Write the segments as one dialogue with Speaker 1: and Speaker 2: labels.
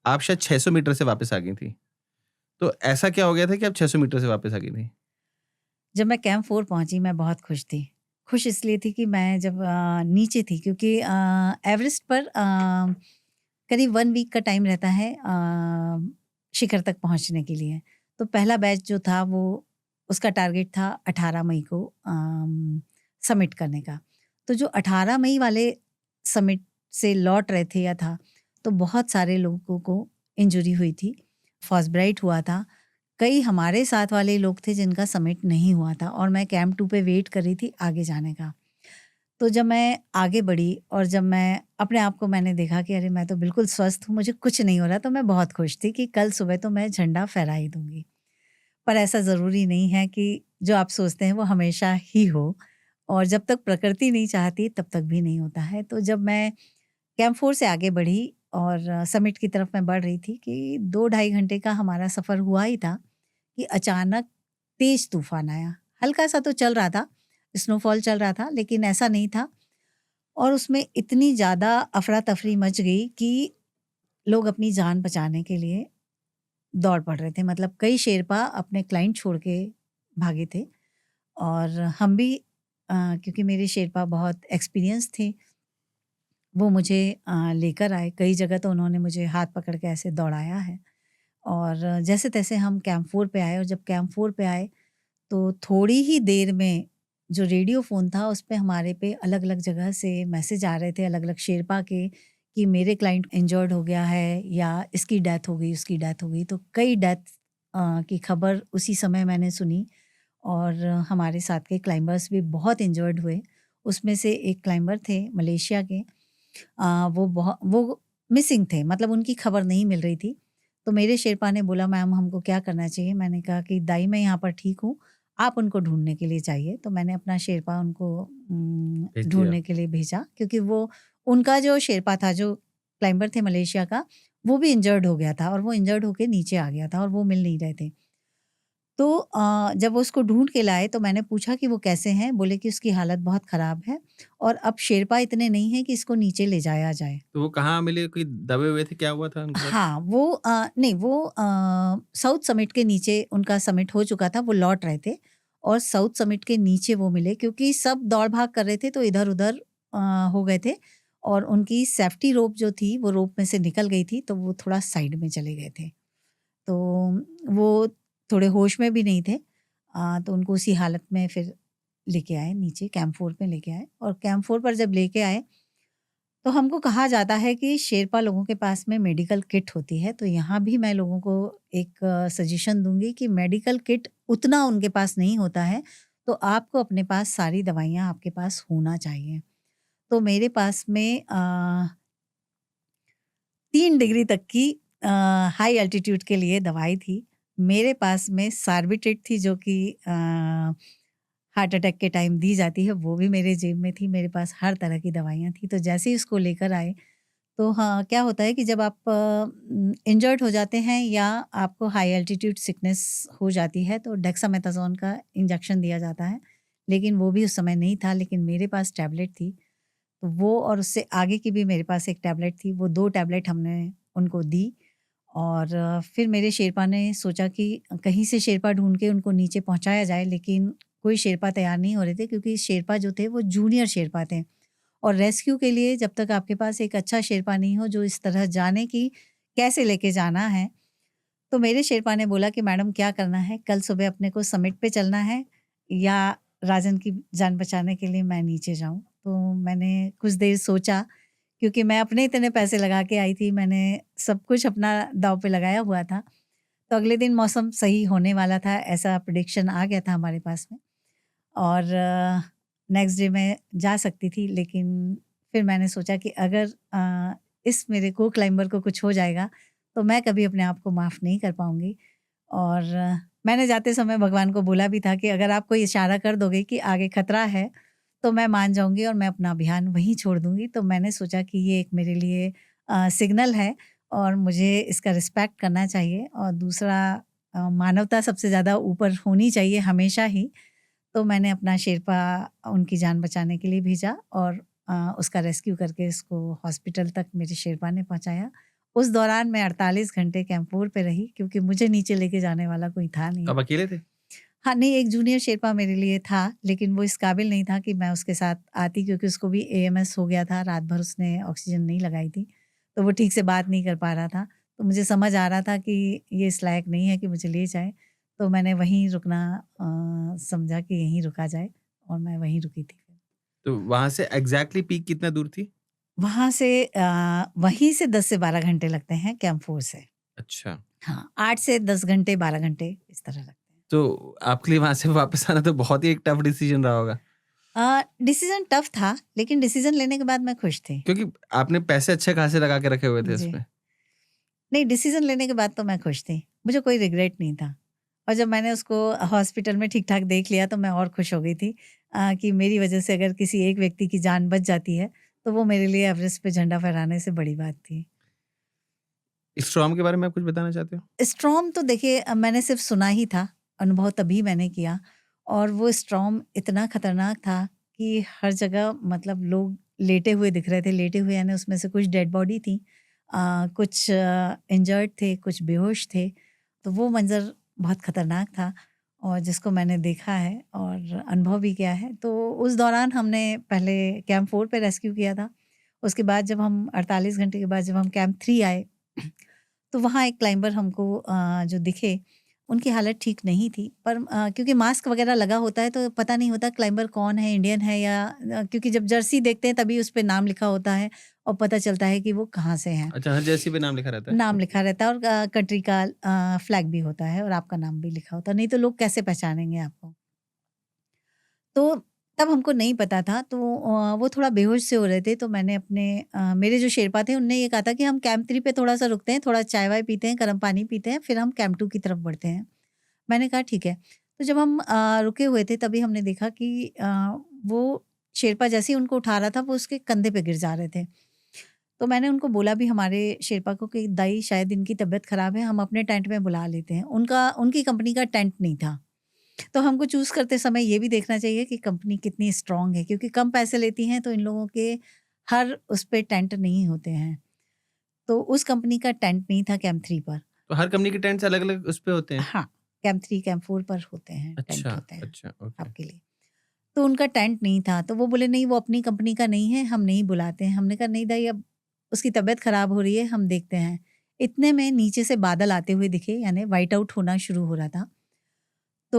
Speaker 1: आप शायद 600 मीटर से वापस आ गई थी। तो ऐसा क्या हो गया था कि आप 600 मीटर से वापस आ गई थी?
Speaker 2: जब मैं कैंप 4 पहुँची मैं बहुत खुश थी। खुश इसलिए थी कि मैं जब नीचे थी क्योंकि एवरेस्ट पर करीब 1 वीक का टाइम रहता है शिखर तक पहुँचने के लिए। तो पहला बैच जो था वो उसका टारगेट था 18 मई को समिट करने का। तो जो 18 मई वाले समिट से लौट रहे थे या था, तो बहुत सारे लोगों को इंजरी हुई थी, फ्रॉस्टबाइट हुआ था। कई हमारे साथ वाले लोग थे जिनका समिट नहीं हुआ था और मैं कैंप 2 पे वेट कर रही थी आगे जाने का। तो जब मैं आगे बढ़ी और जब मैं अपने आप को मैंने देखा कि अरे मैं तो बिल्कुल स्वस्थ हूँ, मुझे कुछ नहीं हो रहा, तो मैं बहुत खुश थी कि कल सुबह तो मैं झंडा फहरा ही दूँगी। पर ऐसा ज़रूरी नहीं है कि जो आप सोचते हैं वो हमेशा ही हो और जब तक प्रकृति नहीं चाहती तब तक भी नहीं होता है। तो जब मैं कैंप 4 से आगे बढ़ी और समिट की तरफ मैं बढ़ रही थी कि 2 ढाई घंटे का हमारा सफ़र हुआ ही था कि अचानक तेज तूफान आया। हल्का-सा तो चल रहा था, स्नोफॉल चल रहा था, लेकिन ऐसा नहीं था और उसमें इतनी ज़्यादा अफ़रा-तफ़री मच गई कि लोग अपनी जान बचाने के लिए दौड़ पड़ रहे थे। मतलब कई शेरपा अपने क्लाइंट छोड़ के भागे थे और हम भी क्योंकि मेरे शेरपा बहुत एक्सपीरियंस थे, वो मुझे लेकर आए। कई जगह तो उन्होंने मुझे हाथ पकड़ के ऐसे दौड़ाया है और जैसे-तैसे हम कैंप 4 पे आए और जब कैंप 4 पे आए तो थोड़ी ही देर में जो रेडियो फ़ोन था उस पे हमारे पे अलग-अलग जगह से मैसेज आ रहे थे अलग-अलग शेरपा के कि मेरे क्लाइंट इंजर्ड हो गया है या इसकी डेथ हो गई, उसकी डेथ हो गई। तो कई डेथ की खबर उसी समय मैंने सुनी और हमारे साथ के क्लाइंबर्स भी बहुत इंजर्ड हुए। उसमें से एक क्लाइंबर थे मलेशिया के वो मिसिंग थे मतलब उनकी खबर नहीं मिल रही थी। तो मेरे शेरपा ने बोला मैम हमको क्या करना चाहिए? मैंने कहा कि दाई मैं यहाँ पर ठीक हूँ, आप उनको ढूँढने के लिए जाइए। तो मैंने अपना शेरपा उनको
Speaker 1: भेज दिया।
Speaker 2: ढूँढने के लिए भेजा क्योंकि वो उनका जो शेरपा था जो क्लाइंबर थे मलेशिया का, वो भी इंजर्ड हो गया था और वो इंजर्ड होके नीचे आ गया था और वो मिल नहीं रहे थे। तो जब वो उसको ढूँढ के लाए तो मैंने पूछा कि वो कैसे हैं? बोले कि उसकी हालत बहुत ख़राब है और अब शेरपा इतने नहीं हैं कि इसको नीचे ले जाया जाए।
Speaker 1: तो वो कहाँ मिले? कोई दबे हुए थे? क्या हुआ था उनके साथ?
Speaker 2: हाँ, वो नहीं वो साउथ समिट के नीचे उनका समिट हो चुका था, वो लौट रहे थे और साउथ समिट के नीचे वो मिले क्योंकि सब दौड़-भाग कर रहे थे तो इधर-उधर अ, हो गए थे और उनकी सेफ्टी रोप जो थी वो रोप में से निकल गई थी, तो वो थोड़ा साइड में चले गए थे। तो वो थोड़े होश में भी नहीं थे। तो उनको उसी हालत में फिर लेके आए नीचे कैंप 4 पे लेके आए और कैंप 4 पर जब लेके आए तो हमको कहा जाता है कि शेरपा लोगों के पास में मेडिकल किट होती है, तो यहाँ भी मैं लोगों को एक सजेशन दूँगी कि मेडिकल किट उतना उनके पास नहीं होता है, तो आपको अपने पास सारी दवाइयाँ आपके पास होना चाहिए। तो मेरे पास में 3 डिग्री तक की हाई एल्टीट्यूड के लिए दवाई थी। मेरे पास में सार्बिट्रेट थी जो कि हार्ट अटैक के टाइम दी जाती है, वो भी मेरे जेब में थी। मेरे पास हर तरह की दवाइयाँ थी, तो जैसे ही उसको लेकर आए तो हाँ, क्या होता है कि जब आप इंजर्ड हो जाते हैं या आपको हाई एल्टीट्यूड सिकनेस हो जाती है तो डेक्सामेथासोन का इंजेक्शन दिया जाता है। लेकिन वो भी उस समय नहीं था लेकिन मेरे पास टैबलेट थी। तो वो और उससे आगे की भी मेरे पास एक टैबलेट थी। वो 2 टैबलेट हमने उनको दी और फिर मेरे शेरपा ने सोचा कि कहीं से शेरपा ढूँढ के उनको नीचे पहुँचाया जाए लेकिन कोई शेरपा तैयार नहीं हो रहे थे क्योंकि शेरपा जो थे वो जूनियर शेरपा थे। और रेस्क्यू के लिए जब तक आपके पास एक अच्छा शेरपा नहीं हो जो इस तरह जाने की कैसे लेके जाना है, तो मेरे शेरपा ने बोला कि मैडम क्या करना है? कल सुबह अपने को समिट पे चलना है या राजन की जान बचाने के लिए मैं नीचे जाऊँ? तो मैंने कुछ देर सोचा क्योंकि मैं अपने इतने पैसे लगा के आई थी, मैंने सब कुछ अपना दाँव पे लगाया हुआ था। तो अगले दिन मौसम सही होने वाला था, ऐसा प्रेडिक्शन आ गया था हमारे पास में। और नेक्स्ट डे मैं जा सकती थी लेकिन फिर मैंने सोचा कि अगर इस मेरे को क्लाइंबर को कुछ हो जाएगा तो मैं कभी अपने आप को माफ़ नहीं कर पाऊँगी और मैंने जाते समय भगवान को बोला भी था कि अगर आप कोई इशारा कर दोगे कि आगे खतरा है तो मैं मान जाऊँगी और मैं अपना अभियान वहीं छोड़ दूँगी। तो मैंने सोचा कि ये एक मेरे लिए सिग्नल है और मुझे इसका रिस्पेक्ट करना चाहिए और दूसरा मानवता सबसे ज़्यादा ऊपर होनी चाहिए हमेशा ही। तो मैंने अपना शेरपा उनकी जान बचाने के लिए भेजा और उसका रेस्क्यू करके उसको हॉस्पिटल तक मेरे शेरपा ने पहुँचाया उस दौरान मैं 48 घंटे कैंप 4 पे रही क्योंकि मुझे नीचे लेके जाने वाला कोई था नहीं।
Speaker 1: अब अकेले थे?
Speaker 2: हाँ, नहीं, एक जूनियर शेर्पा मेरे लिए था, लेकिन वो इस काबिल नहीं था कि मैं उसके साथ आती क्योंकि उसको भी एएमएस हो गया था, रात भर उसने ऑक्सीजन नहीं लगाई थी, तो वो ठीक से बात नहीं कर पा रहा था। तो मुझे समझ आ रहा था कि ये इस लायक नहीं है कि मुझे ले जाए, तो मैंने वहीं रुकना समझा कि यहीं रुका जाए और मैं वहीं रुकी थी।
Speaker 1: तो वहाँ से एग्ज़ैक्टली पीक कितना दूर थी?
Speaker 2: वहाँ से वहीं से 10 से 12 घंटे लगते हैं कैंप 4 से।
Speaker 1: अच्छा,
Speaker 2: हाँ, 8 से 10 घंटे, 12 घंटे इस तरह लगते हैं।
Speaker 1: तो आपके लिए वहाँ से वापस आना तो बहुत ही एक टफ डिसीज़न रहा होगा,
Speaker 2: डिसीज़न टफ था, लेकिन डिसीज़न लेने के बाद मैं खुश थी।
Speaker 1: क्योंकि आपने पैसे अच्छे खासे लगा के रखे हुए थे
Speaker 2: जी।
Speaker 1: इसमें।
Speaker 2: नहीं, डिसीज़न लेने के बाद तो मैं खुश थी। मुझे कोई रिग्रेट नहीं था और जब मैंने उसको हॉस्पिटल में ठीक-ठाक देख लिया तो मैं और खुश हो गई थी कि मेरी वज़ह से अगर किसी एक व्यक्ति की जान बच जाती है, तो वो मेरे लिए एवरेस्ट पे झंडा फहराने से बड़ी बात थी।
Speaker 1: स्ट्रॉम के बारे में आप कुछ बताना चाहते हो?
Speaker 2: स्टॉर्म तो देखिए मैंने सिर्फ़ सुना ही था, अनुभव तभी मैंने किया और वो स्टॉर्म इतना खतरनाक था कि हर जगह मतलब लोग लेटे हुए दिख रहे थे। लेटे हुए यानी उसमें से कुछ डेड बॉडी थी, कुछ इंजर्ड थे, कुछ बेहोश थे। तो वो मंज़र बहुत खतरनाक था और जिसको मैंने देखा है और अनुभव भी किया है। तो उस दौरान हमने पहले कैंप 4 पे रेस्क्यू किया था। उसके बाद जब हम 48 घंटे के बाद जब हम कैंप 3 आए तो वहाँ एक क्लाइंबर हमको जो दिखे, उनकी हालत ठीक नहीं थी। पर क्योंकि मास्क वगैरह लगा होता है तो पता नहीं होता क्लाइंबर कौन है, इंडियन है या क्योंकि जब जर्सी देखते हैं तभी उस पे नाम लिखा होता है और पता चलता है कि वो कहाँ से हैं।
Speaker 1: अच्छा, हर जर्सी पे नाम लिखा रहता है?
Speaker 2: नाम लिखा रहता है और कंट्री का फ्लैग भी होता है और आपका नाम भी लिखा होता है, नहीं तो लोग कैसे पहचानेंगे आपको? तो तब हमको नहीं पता था तो वो थोड़ा बेहोश से हो रहे थे तो मैंने अपने मेरे जो शेरपा थे उनने ये कहा था कि हम कैंप 3 पे थोड़ा-सा रुकते हैं, थोड़ा चाय-वाय पीते हैं, गर्म पानी पीते हैं, फिर हम कैंप 2 की तरफ बढ़ते हैं। मैंने कहा ठीक है। तो जब हम रुके हुए थे तभी हमने देखा कि वो शेरपा जैसे ही उनको उठा रहा था वो उसके कंधे पे गिर जा रहे थे। तो मैंने उनको बोला भी हमारे शेरपा को कि दाई शायद इनकी तबीयत ख़राब है, हम अपने टेंट में बुला लेते हैं। उनकी कंपनी का टेंट नहीं था। तो हमको चूज़ करते समय ये भी देखना चाहिए कि कंपनी कितनी स्ट्रॉन्ग है क्योंकि कम पैसे लेती हैं तो इन लोगों के हर उस पे टेंट नहीं होते हैं। तो उस कंपनी का टेंट नहीं था कैंप 3 पर।
Speaker 1: तो हर कंपनी के टेंट्स अलग-अलग उस पे होते हैं?
Speaker 2: हाँ, कैंप 3, कैंप 4 पर होते हैं, टेंट
Speaker 1: अच्छा,
Speaker 2: होते हैं
Speaker 1: अच्छा, ओके।
Speaker 2: आपके लिए। तो उनका टेंट नहीं था, तो वो बोले नहीं वो अपनी कंपनी का नहीं है, हम नहीं बुलाते हैं। हमने कहा नहीं दाई अब उसकी तबीयत खराब हो रही है, हम देखते हैं। इतने में नीचे से बादल आते हुए दिखे यानी व्हाइट आउट होना शुरू हो रहा था। तो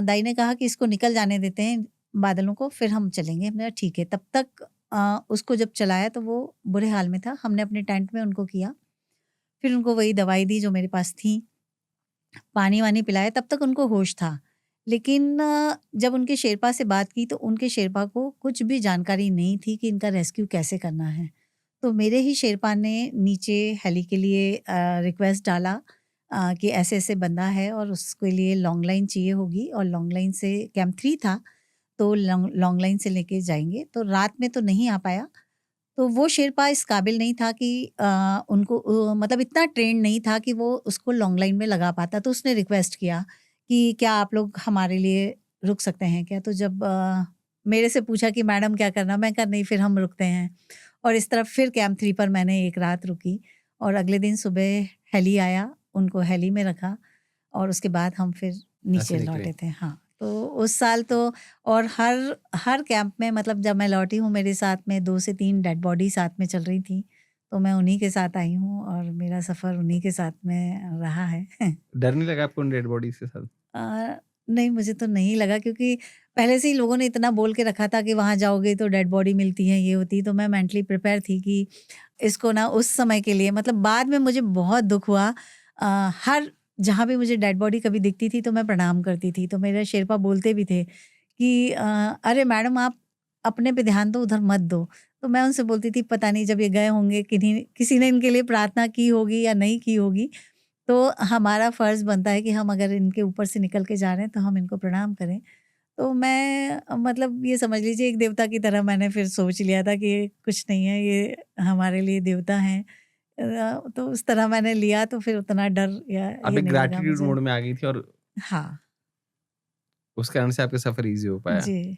Speaker 2: दाई ने कहा कि इसको निकल जाने देते हैं बादलों को फिर हम चलेंगे। हमने कहा ठीक है। तब तक उसको जब चलाया तो वो बुरे हाल में था। हमने अपने टेंट में उनको किया। फिर उनको वही दवाई दी जो मेरे पास थी। पानी-वानी पिलाया तब तक उनको होश था। लेकिन जब उनके शेरपा से बात की तो उनके शेरपा को कुछ भी जानकारी नहीं थी कि इनका रेस्क्यू कैसे करना है। तो मेरे ही शेरपा ने नीचे हेली के लिए रिक्वेस्ट डाला कि ऐसे-ऐसे बंदा है और उसके लिए लॉन्ग लाइन चाहिए होगी और लॉन्ग लाइन से कैंप 3 था, तो लॉन्ग लॉन्ग लाइन से लेके जाएँगे। तो रात में तो नहीं आ पाया। तो वो शेरपा इस काबिल नहीं था कि उनको मतलब इतना ट्रेन्ड नहीं था कि वो उसको लॉन्ग लाइन में लगा पाता। तो उसने रिक्वेस्ट किया कि क्या आप लोग हमारे लिए रुक सकते हैं क्या? तो जब मेरे से पूछा कि मैडम क्या करना? मैं कहा नहीं फिर हम रुकते हैं। और इस तरह फिर कैंप 3 पर मैंने एक रात रुकी और अगले दिन सुबह हेली आया, उनको हेली में रखा और उसके बाद हम फिर
Speaker 1: ऐसे
Speaker 2: नीचे
Speaker 1: निकले।
Speaker 2: लौटे थे। हाँ, तो उस साल तो और हर हर कैंप में मतलब जब मैं लौटी हूँ मेरे साथ में 2 से 3 डेड बॉडी साथ में चल रही थी, तो मैं उन्हीं के साथ आई हूँ और मेरा सफ़र उन्हीं के साथ में रहा है।
Speaker 1: डर नहीं लगा आपको उन डेड बॉडीज़ के साथ?
Speaker 2: नहीं मुझे तो नहीं लगा क्योंकि पहले से ही लोगों ने इतना बोल के रखा था कि वहाँ जाओगे तो डेड बॉडी मिलती है, ये होती है, तो मैं मेंटली प्रिपेयर थी कि इसको ना उस समय के लिए मतलब बाद में मुझे बहुत दुःख हुआ। हर जहाँ भी मुझे डेड बॉडी कभी दिखती थी तो मैं प्रणाम करती थी, तो मेरे शेरपा बोलते भी थे कि "अरे मैडम आप अपने पे ध्यान दो, उधर मत दो।" तो मैं उनसे बोलती थी पता नहीं जब ये गए होंगे किन्हीं किसी ने इनके लिए प्रार्थना की होगी या नहीं की होगी, तो हमारा फ़र्ज़ बनता है कि हम अगर इनके ऊपर से निकल के जा रहे हैं तो हम इनको प्रणाम करें। तो मैं मतलब ये समझ लीजिए एक देवता की तरह मैंने फिर सोच लिया था कि ये कुछ नहीं है, ये हमारे लिए देवता हैं। तो उस तरह मैंने लिया तो फिर उतना डर या
Speaker 1: आप
Speaker 2: ये
Speaker 1: एक
Speaker 2: नहीं लगा
Speaker 1: ग्रैटिट्यूड
Speaker 2: मुझे।
Speaker 1: मोड में आ गई थी और
Speaker 2: हाँ,
Speaker 1: उस कारण से आपका सफ़र ईज़ी हो पाया।
Speaker 2: जी।